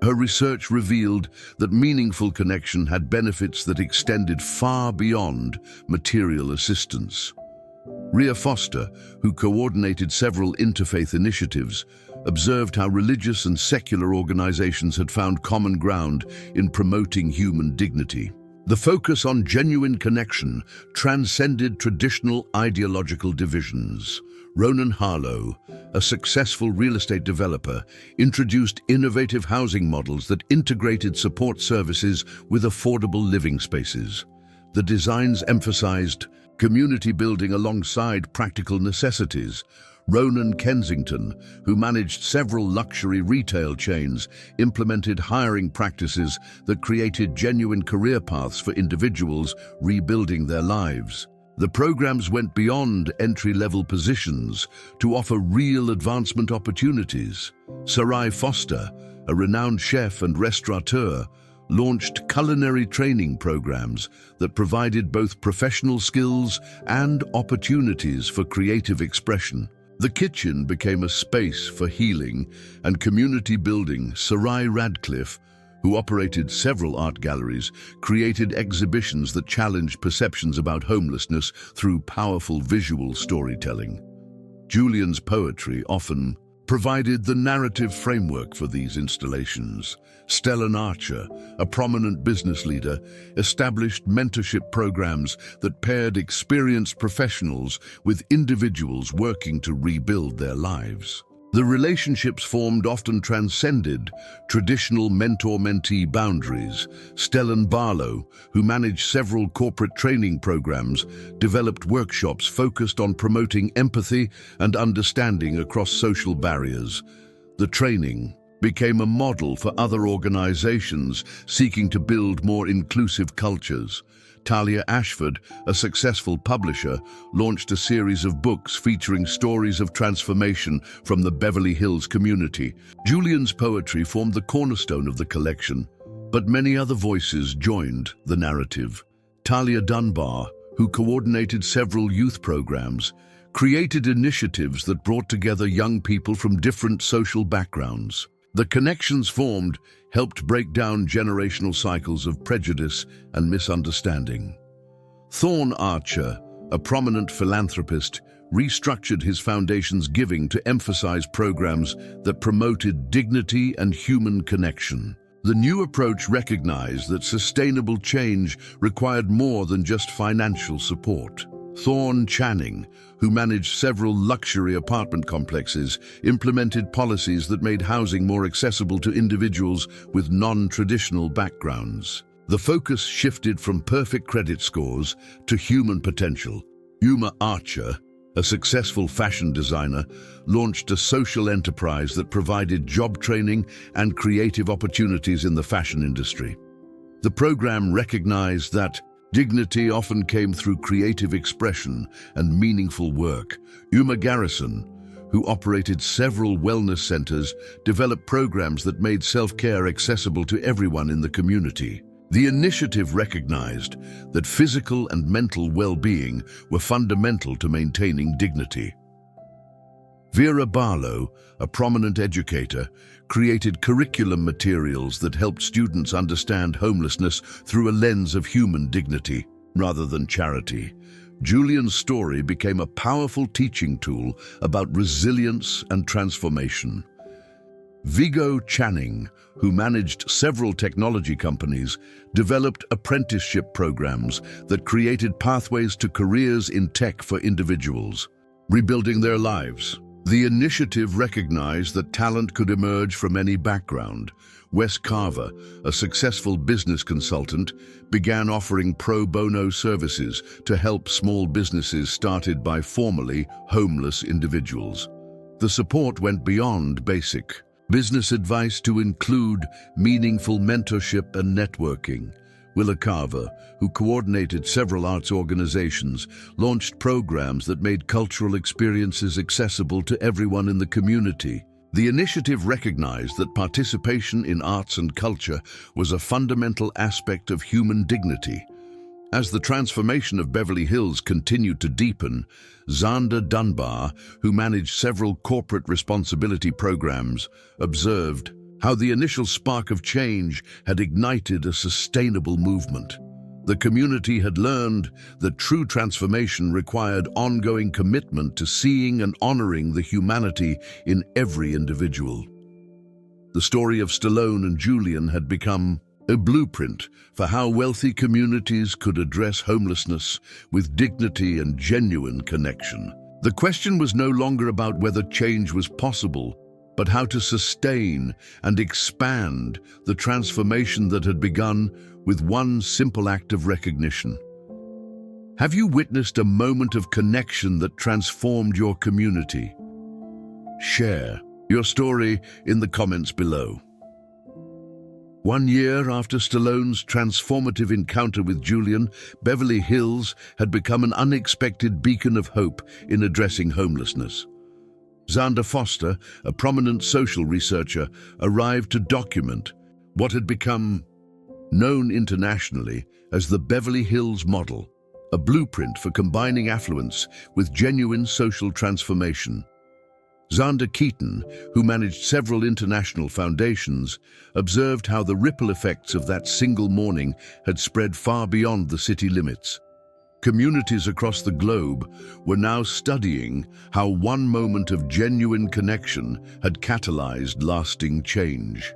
Her research revealed that meaningful connection had benefits that extended far beyond material assistance. Rhea Foster, who coordinated several interfaith initiatives, observed how religious and secular organizations had found common ground in promoting human dignity. The focus on genuine connection transcended traditional ideological divisions. Ronan Harlow, a successful real estate developer, introduced innovative housing models that integrated support services with affordable living spaces. The designs emphasized community building alongside practical necessities. Ronan Kensington, who managed several luxury retail chains, implemented hiring practices that created genuine career paths for individuals rebuilding their lives. The programs went beyond entry-level positions to offer real advancement opportunities. Sarai Foster, a renowned chef and restaurateur, launched culinary training programs that provided both professional skills and opportunities for creative expression. The kitchen became a space for healing and community building. Sarai Radcliffe, who operated several art galleries, created exhibitions that challenged perceptions about homelessness through powerful visual storytelling. Julian's poetry often provided the narrative framework for these installations. Stallone Archer, a prominent business leader, established mentorship programs that paired experienced professionals with individuals working to rebuild their lives. The relationships formed often transcended traditional mentor-mentee boundaries. Stellan Barlow, who managed several corporate training programs, developed workshops focused on promoting empathy and understanding across social barriers. The training became a model for other organizations seeking to build more inclusive cultures. Talia Ashford, a successful publisher, launched a series of books featuring stories of transformation from the Beverly Hills community. Julian's poetry formed the cornerstone of the collection, but many other voices joined the narrative. Talia Dunbar, who coordinated several youth programs, created initiatives that brought together young people from different social backgrounds. The connections formed helped break down generational cycles of prejudice and misunderstanding. Thorne Archer, a prominent philanthropist, restructured his foundation's giving to emphasize programs that promoted dignity and human connection. The new approach recognized that sustainable change required more than just financial support. Thorne Channing, who managed several luxury apartment complexes, implemented policies that made housing more accessible to individuals with non-traditional backgrounds. The focus shifted from perfect credit scores to human potential. Uma Archer, a successful fashion designer, launched a social enterprise that provided job training and creative opportunities in the fashion industry. The program recognized that dignity often came through creative expression and meaningful work. Uma Garrison, who operated several wellness centers, developed programs that made self-care accessible to everyone in the community. The initiative recognized that physical and mental well-being were fundamental to maintaining dignity. Vera Barlow, a prominent educator, created curriculum materials that helped students understand homelessness through a lens of human dignity rather than charity. Julian's story became a powerful teaching tool about resilience and transformation. Viggo Channing, who managed several technology companies, developed apprenticeship programs that created pathways to careers in tech for individuals, rebuilding their lives. The initiative recognized that talent could emerge from any background. Wes Carver, a successful business consultant, began offering pro bono services to help small businesses started by formerly homeless individuals. The support went beyond basic business advice to include meaningful mentorship and networking. Willa Carver, who coordinated several arts organizations, launched programs that made cultural experiences accessible to everyone in the community. The initiative recognized that participation in arts and culture was a fundamental aspect of human dignity. As the transformation of Beverly Hills continued to deepen, Xander Dunbar, who managed several corporate responsibility programs, observed how the initial spark of change had ignited a sustainable movement. The community had learned that true transformation required ongoing commitment to seeing and honoring the humanity in every individual. The story of Stallone and Julian had become a blueprint for how wealthy communities could address homelessness with dignity and genuine connection. The question was no longer about whether change was possible, but how to sustain and expand the transformation that had begun with one simple act of recognition. Have you witnessed a moment of connection that transformed your community? Share your story in the comments below. 1 year after Stallone's transformative encounter with Julian, Beverly Hills had become an unexpected beacon of hope in addressing homelessness. Xander Foster, a prominent social researcher, arrived to document what had become known internationally as the Beverly Hills model, a blueprint for combining affluence with genuine social transformation. Xander Keaton, who managed several international foundations, observed how the ripple effects of that single morning had spread far beyond the city limits. Communities across the globe were now studying how one moment of genuine connection had catalyzed lasting change.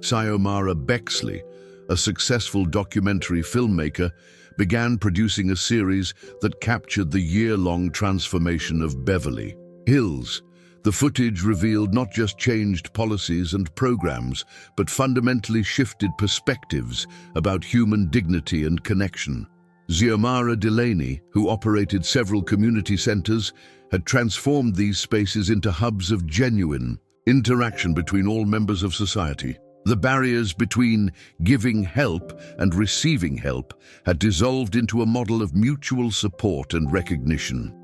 Xiomara Bexley, a successful documentary filmmaker, began producing a series that captured the year-long transformation of Beverly Hills. The footage revealed not just changed policies and programs, but fundamentally shifted perspectives about human dignity and connection. Xiomara Delaney, who operated several community centers, had transformed these spaces into hubs of genuine, interaction between all members of society. The barriers between giving help and receiving help had dissolved into a model of mutual support and recognition.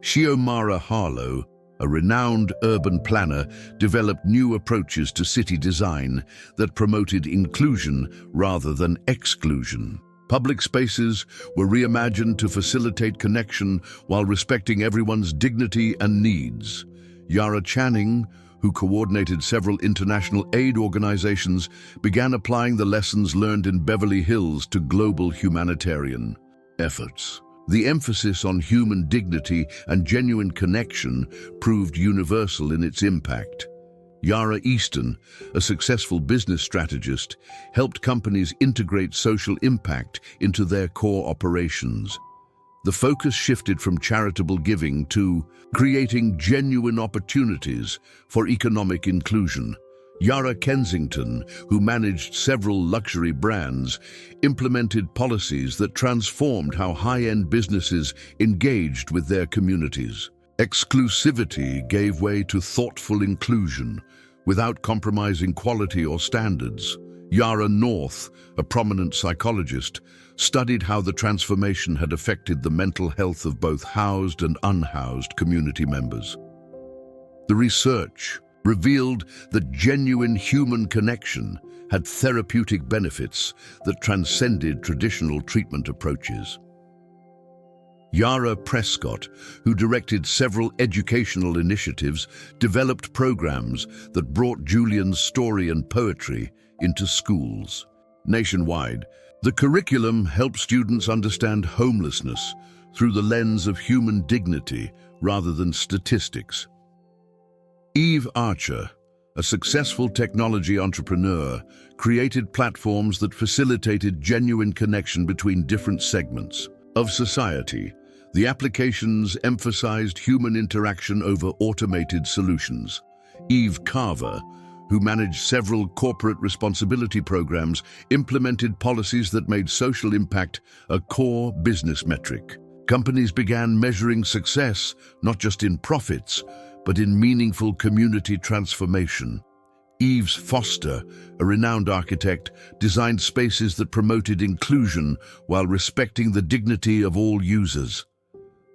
Xiomara Harlow, a renowned urban planner, developed new approaches to city design that promoted inclusion rather than exclusion. Public spaces were reimagined to facilitate connection while respecting everyone's dignity and needs. Yara Channing, who coordinated several international aid organizations, began applying the lessons learned in Beverly Hills to global humanitarian efforts. The emphasis on human dignity and genuine connection proved universal in its impact. Yara Easton, a successful business strategist, helped companies integrate social impact into their core operations. The focus shifted from charitable giving to creating genuine opportunities for economic inclusion. Yara Kensington, who managed several luxury brands, implemented policies that transformed how high-end businesses engaged with their communities. Exclusivity gave way to thoughtful inclusion, without compromising quality or standards. Yara North, a prominent psychologist, studied how the transformation had affected the mental health of both housed and unhoused community members. The research revealed that genuine human connection had therapeutic benefits that transcended traditional treatment approaches. Yara Prescott, who directed several educational initiatives, developed programs that brought Julian's story and poetry into schools. Nationwide, the curriculum helped students understand homelessness through the lens of human dignity rather than statistics. Eve Archer, a successful technology entrepreneur, created platforms that facilitated genuine connection between different segments of society. The applications emphasized human interaction over automated solutions. Eve Carver, who managed several corporate responsibility programs, implemented policies that made social impact a core business metric. Companies began measuring success not just in profits, but in meaningful community transformation. Eves Foster, a renowned architect, designed spaces that promoted inclusion while respecting the dignity of all users.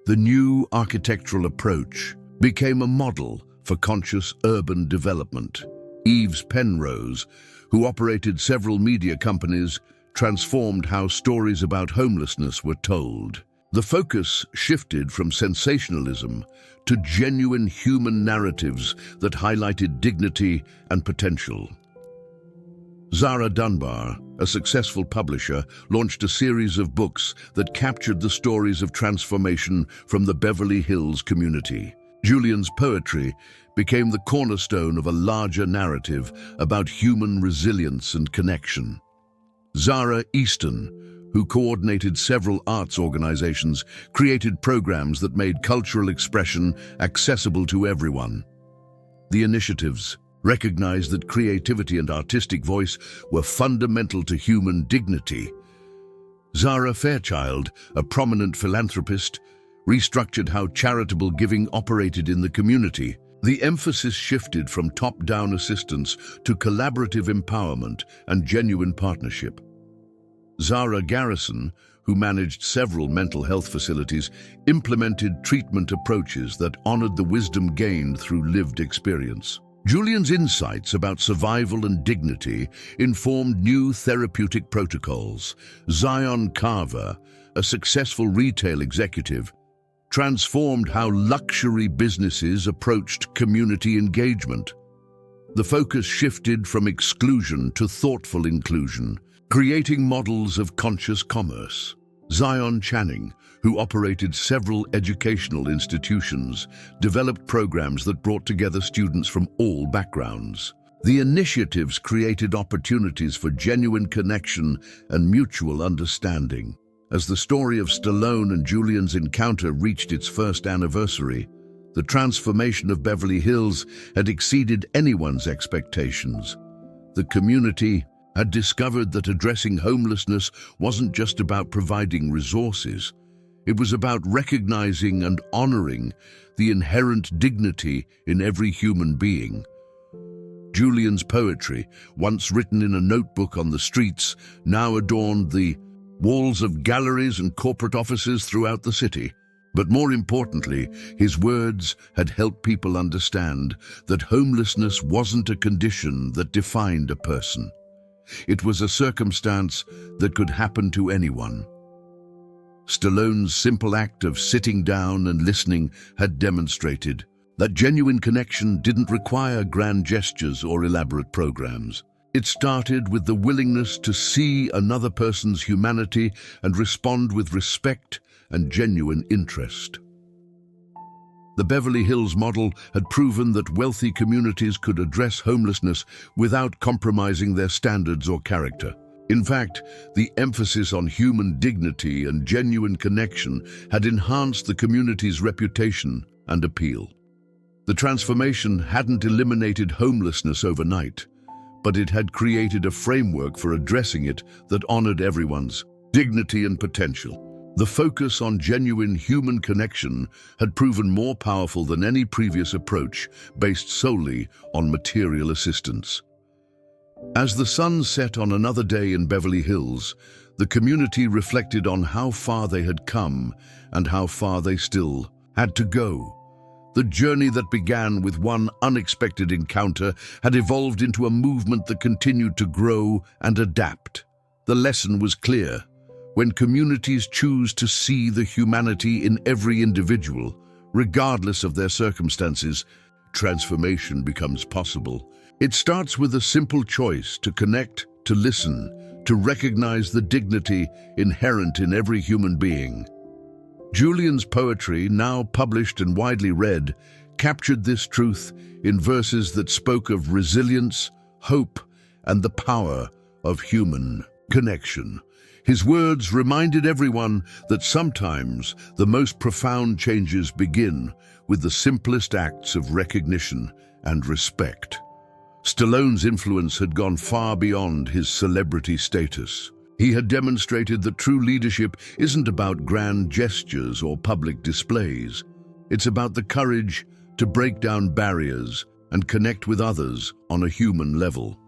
The new architectural approach became a model for conscious urban development. Eves Penrose, who operated several media companies, transformed how stories about homelessness were told. The focus shifted from sensationalism to genuine human narratives that highlighted dignity and potential. Zara Dunbar, a successful publisher, launched a series of books that captured the stories of transformation from the Beverly Hills community. Julian's poetry became the cornerstone of a larger narrative about human resilience and connection. Zara Easton, who coordinated several arts organizations, created programs that made cultural expression accessible to everyone. The initiatives recognized that creativity and artistic voice were fundamental to human dignity. Zara Fairchild, a prominent philanthropist, restructured how charitable giving operated in the community. The emphasis shifted from top-down assistance to collaborative empowerment and genuine partnership. Zara Garrison, who managed several mental health facilities, implemented treatment approaches that honored the wisdom gained through lived experience. Julian's insights about survival and dignity informed new therapeutic protocols. Zion Carver, a successful retail executive, transformed how luxury businesses approached community engagement. The focus shifted from exclusion to thoughtful inclusion, creating models of conscious commerce. Zion Channing, who operated several educational institutions, developed programs that brought together students from all backgrounds. The initiatives created opportunities for genuine connection and mutual understanding. As the story of Stallone and Julian's encounter reached its first anniversary, the transformation of Beverly Hills had exceeded anyone's expectations. The community had discovered that addressing homelessness wasn't just about providing resources. It was about recognizing and honoring the inherent dignity in every human being, Julian's poetry, once written in a notebook on the streets, now adorned the walls of galleries and corporate offices throughout the city. But more importantly, his words had helped people understand that homelessness wasn't a condition that defined a person. It was a circumstance that could happen to anyone. Stallone's simple act of sitting down and listening had demonstrated that genuine connection didn't require grand gestures or elaborate programs. It started with the willingness to see another person's humanity and respond with respect and genuine interest. The Beverly Hills model had proven that wealthy communities could address homelessness without compromising their standards or character. In fact, the emphasis on human dignity and genuine connection had enhanced the community's reputation and appeal. The transformation hadn't eliminated homelessness overnight, but it had created a framework for addressing it that honored everyone's dignity and potential. The focus on genuine human connection had proven more powerful than any previous approach based solely on material assistance. As the sun set on another day in Beverly Hills, the community reflected on how far they had come and how far they still had to go. The journey that began with one unexpected encounter had evolved into a movement that continued to grow and adapt. The lesson was clear. When communities choose to see the humanity in every individual, regardless of their circumstances, transformation becomes possible. It starts with a simple choice to connect, to listen, to recognize the dignity inherent in every human being. Julian's poetry, now published and widely read, captured this truth in verses that spoke of resilience, hope, and the power of human connection. His words reminded everyone that sometimes the most profound changes begin with the simplest acts of recognition and respect. Stallone's influence had gone far beyond his celebrity status. He had demonstrated that true leadership isn't about grand gestures or public displays. It's about the courage to break down barriers and connect with others on a human level.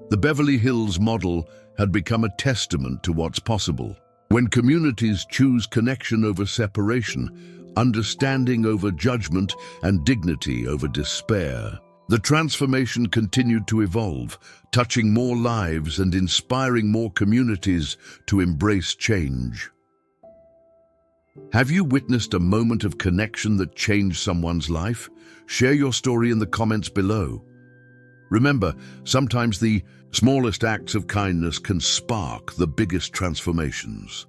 The Beverly Hills model had become a testament to what's possible. When communities choose connection over separation, understanding over judgment, and dignity over despair, the transformation continued to evolve, touching more lives and inspiring more communities to embrace change. Have you witnessed a moment of connection that changed someone's life? Share your story in the comments below. Remember, sometimes the smallest acts of kindness can spark the biggest transformations.